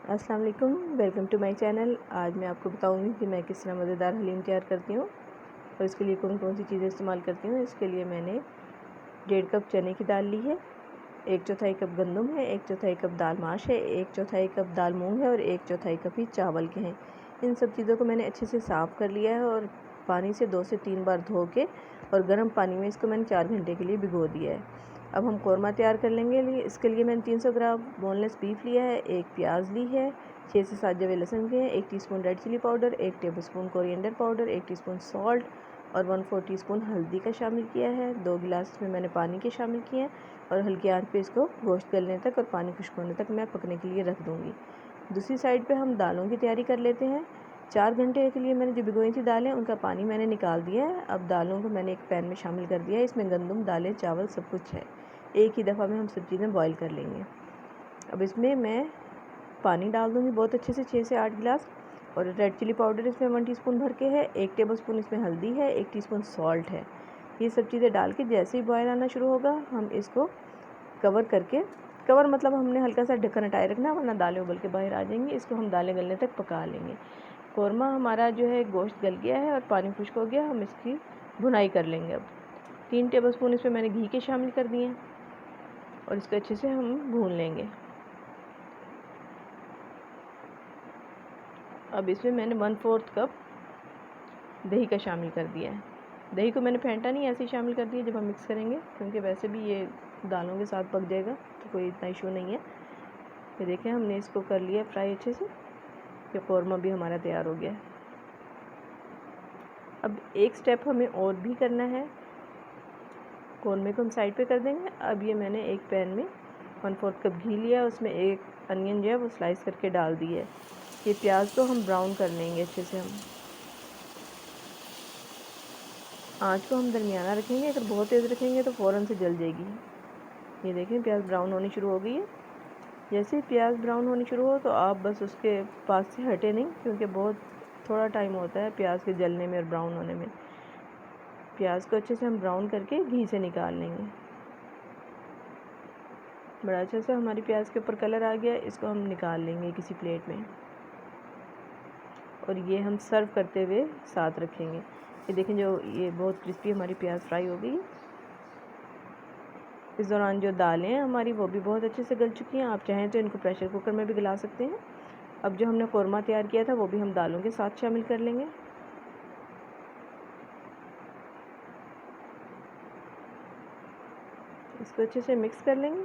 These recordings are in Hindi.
अस्सलाम वालेकुम, वेलकम टू माय चैनल। आज मैं आपको बताऊंगी कि मैं किस तरह मज़ेदार हलीम तैयार करती हूँ और इसके लिए कौन कौन सी चीज़ें इस्तेमाल करती हूँ। इसके लिए मैंने 1.5 कप चने की दाल ली है, 1/4 कप गंदम है, 1/4 कप दाल माश है, 1/4 कप दाल मूंग है और 1/4 कप ही चावल के हैं। इन सब चीज़ों को मैंने अच्छे से साफ़ कर लिया है और पानी से 2 से 3 बार धो के और गर्म पानी में इसको मैंने 4 घंटे के लिए भिगो दिया है। अब हम कौरमा तैयार कर लेंगे। इसके लिए मैंने 300 ग्राम बोनलेस बीफ लिया है, एक प्याज ली है, 6 से 7 जवे लहसुन के हैं, 1 teaspoon red chili powder, 1 tablespoon coriander powder, 1 teaspoon salt और 1/4 टीस्पून हल्दी का शामिल किया है। 2 गिलास में मैंने पानी के शामिल किए हैं और हल्की आंच पे इसको गोश्त गलने तक और पानी खुश्क होने तक मैं पकने के लिए रख दूँगी। दूसरी साइड पे हम दालों की तैयारी कर लेते हैं। 4 घंटे के लिए मैंने जो भिगोई थी दालें, उनका पानी मैंने निकाल दिया है। अब दालों को मैंने एक पैन में शामिल कर दिया है। इसमें गंदम, दालें, चावल सब कुछ है। एक ही दफ़ा में हम सब चीज़ें बॉईल कर लेंगे। अब इसमें मैं पानी डाल दूँगी बहुत अच्छे से, 6 से 8 गिलास, और रेड चिली पाउडर इसमें 1 टीस्पून भर के है, 1 टेबलस्पून इसमें हल्दी है, 1 टीस्पून सॉल्ट है। ये सब चीज़ें डाल के जैसे ही बॉयल आना शुरू होगा हम इसको कवर करके, कवर मतलब हमने हल्का सा ढक्कन हटाए रखना वरना दालें उबल के बाहर आ जाएंगी। इसको हम दालें गलने तक पका लेंगे। कौरमा हमारा जो है गोश्त गल गया है और पानी खुश्क हो गया। हम इसकी भुनाई कर लेंगे। अब 3 टेबलस्पून इसमें मैंने घी के शामिल कर दिए हैं और इसको अच्छे से हम भून लेंगे। अब इसमें मैंने 1/4 कप दही का शामिल कर दिया है। दही को मैंने फेंटा नहीं, ऐसे ही शामिल कर दिया जब हम मिक्स करेंगे, क्योंकि वैसे भी ये दालों के साथ पक जाएगा तो कोई इतना इशू नहीं है। ये देखें, हमने इसको कर लिया फ्राई अच्छे से। ये कौरमा भी हमारा तैयार हो गया है। अब एक स्टेप हमें और भी करना है। कौरमे को हम साइड पे कर देंगे। अब ये मैंने एक पैन में 1/4 कप घी लिया, उसमें एक अनियन जो है वो स्लाइस करके डाल दी है। ये प्याज को हम ब्राउन कर लेंगे अच्छे से। हम आँच को हम दरमियाना रखेंगे, अगर बहुत तेज़ रखेंगे तो फ़ौरन से जल जाएगी। ये देखें, प्याज ब्राउन होनी शुरू हो गई है। जैसे ही प्याज ब्राउन होनी शुरू हो तो आप बस उसके पास से हटे नहीं, क्योंकि बहुत थोड़ा टाइम होता है प्याज के जलने में और ब्राउन होने में। प्याज को अच्छे से हम ब्राउन करके घी से निकाल लेंगे। बड़ा अच्छा से हमारी प्याज के ऊपर कलर आ गया। इसको हम निकाल लेंगे किसी प्लेट में और ये हम सर्व करते हुए साथ रखेंगे। ये देखें, जो ये बहुत क्रिस्पी हमारी प्याज फ्राई हो गई। इस दौरान जो दालें हैं हमारी वो भी बहुत अच्छे से गल चुकी हैं। आप चाहें तो इनको प्रेशर कुकर में भी गला सकते हैं। अब जो हमने कौरमा तैयार किया था वो भी हम दालों के साथ शामिल कर लेंगे। इसको अच्छे से मिक्स कर लेंगे।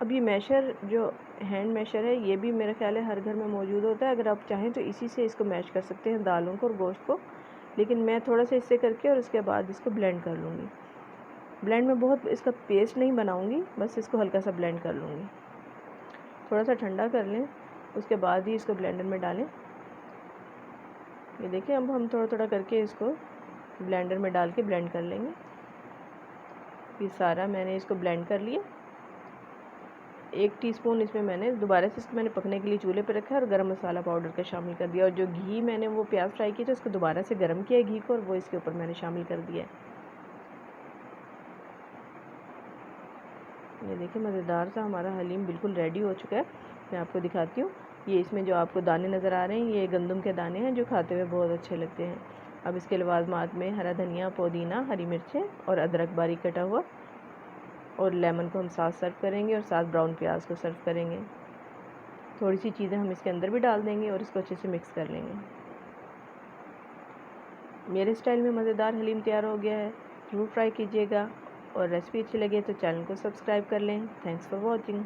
अब ये मैशर, जो हैंड मैशर है, ये भी मेरे ख्याल है हर घर में मौजूद होता है। अगर आप चाहें तो इसी से इसको मैश कर सकते हैं, दालों को और गोश्त को। लेकिन मैं थोड़ा सा इससे करके और उसके बाद इसको ब्लेंड कर लूँगी। ब्लेंड में बहुत इसका पेस्ट नहीं बनाऊँगी, बस इसको हल्का सा ब्लेंड कर लूँगी। थोड़ा सा ठंडा कर लें, उसके बाद ही इसको ब्लेंडर में डालें। ये देखिए, अब हम थोड़ा थोड़ा करके इसको ब्लेंडर में डाल के ब्लेंड कर लेंगे। ये सारा मैंने इसको ब्लेंड कर लिया। 1 टीस्पून इसमें मैंने दोबारा से इसको मैंने पकने के लिए चूल्हे पर रखा है और गरम मसाला पाउडर का शामिल कर दिया। और जो घी मैंने वो प्याज फ्राई किया था उसको दोबारा से गर्म किया घी को और वो इसके ऊपर मैंने शामिल कर दिया है। ये देखिए, मज़ेदार सा हमारा हलीम बिल्कुल रेडी हो चुका है। मैं आपको दिखाती हूँ। ये इसमें जो आपको दाने नज़र आ रहे हैं, ये गंदम के दाने हैं जो खाते हुए बहुत अच्छे लगते हैं। अब इसके लवाजमात में हरा धनिया, पुदीना, हरी मिर्चें और अदरक बारीक कटा हुआ और लेमन को हम साथ सर्व करेंगे और साथ ब्राउन प्याज को सर्व करेंगे। थोड़ी सी चीज़ें हम इसके अंदर भी डाल देंगे और इसको अच्छे से मिक्स कर लेंगे। मेरे स्टाइल में मज़ेदार हलीम तैयार हो गया है। ज़रूर ट्राई कीजिएगा और रेसिपी अच्छी लगे तो चैनल को सब्सक्राइब कर लें। Thanks for watching.